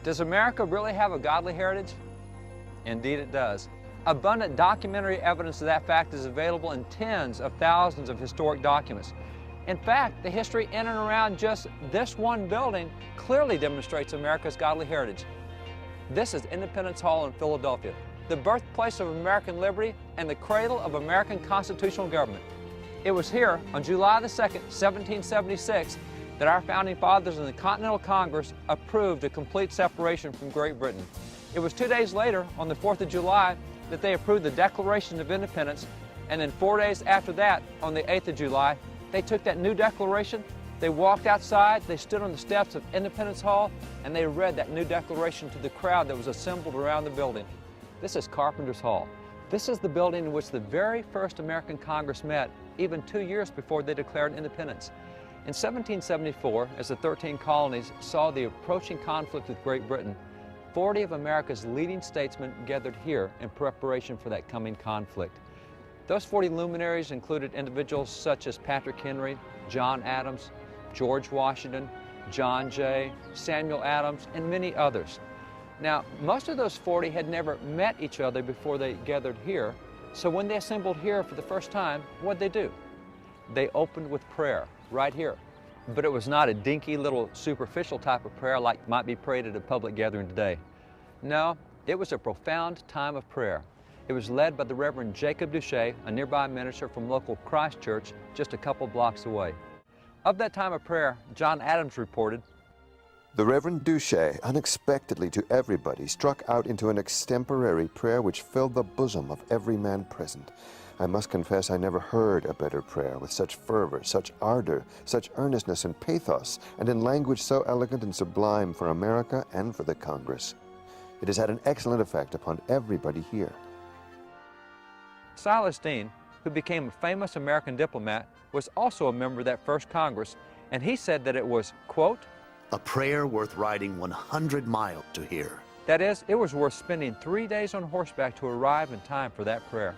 Does America really have a godly heritage? Indeed it does. Abundant documentary evidence of that fact is available in tens of thousands of historic documents. In fact, the history in and around just this one building clearly demonstrates America's godly heritage. This is Independence Hall in Philadelphia, the birthplace of American liberty and the cradle of American constitutional government. It was here on July the 2nd, 1776, that our founding fathers in the Continental Congress approved a complete separation from Great Britain. It was 2 days later, on the 4th of July, that they approved the Declaration of Independence, and then 4 days after that, on the 8th of July, they took that new declaration, they walked outside, they stood on the steps of Independence Hall, and they read that new declaration to the crowd that was assembled around the building. This is Carpenter's Hall. This is the building in which the very first American Congress met, even 2 years before they declared independence. In 1774, as the 13 colonies saw the approaching conflict with Great Britain, 40 of America's leading statesmen gathered here in preparation for that coming conflict. Those 40 luminaries included individuals such as Patrick Henry, John Adams, George Washington, John Jay, Samuel Adams, and many others. Now, most of those 40 had never met each other before they gathered here, so when they assembled here for the first time, what'd they do? They opened with prayer, right here. But it was not a dinky little superficial type of prayer like might be prayed at a public gathering today. No, it was a profound time of prayer. It was led by the Reverend Jacob Duché, a nearby minister from local Christ Church just a couple blocks away. Of that time of prayer, John Adams reported, "The Reverend Duché, unexpectedly to everybody, struck out into an extemporary prayer which filled the bosom of every man present. I must confess I never heard a better prayer, with such fervor, such ardor, such earnestness and pathos, and in language so elegant and sublime for America and for the Congress. It has had an excellent effect upon everybody here." Silas Deane, who became a famous American diplomat, was also a member of that first Congress, and he said that it was, quote, "A prayer worth riding 100 miles to hear." That is, it was worth spending 3 days on horseback to arrive in time for that prayer.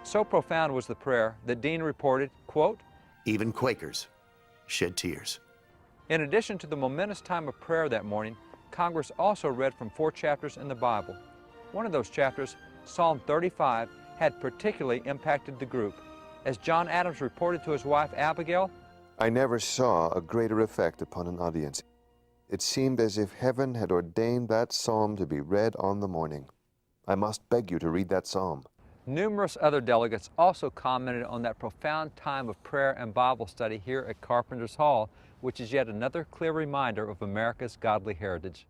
So profound was the prayer that Deane reported, quote, "Even Quakers shed tears." In addition to the momentous time of prayer that morning, Congress also read from 4 chapters in the Bible. One of those chapters, Psalm 35, had particularly impacted the group. As John Adams reported to his wife Abigail, "I never saw a greater effect upon an audience. It seemed as if heaven had ordained that psalm to be read on the morning. I must beg you to read that psalm." Numerous other delegates also commented on that profound time of prayer and Bible study here at Carpenter's Hall, which is yet another clear reminder of America's godly heritage.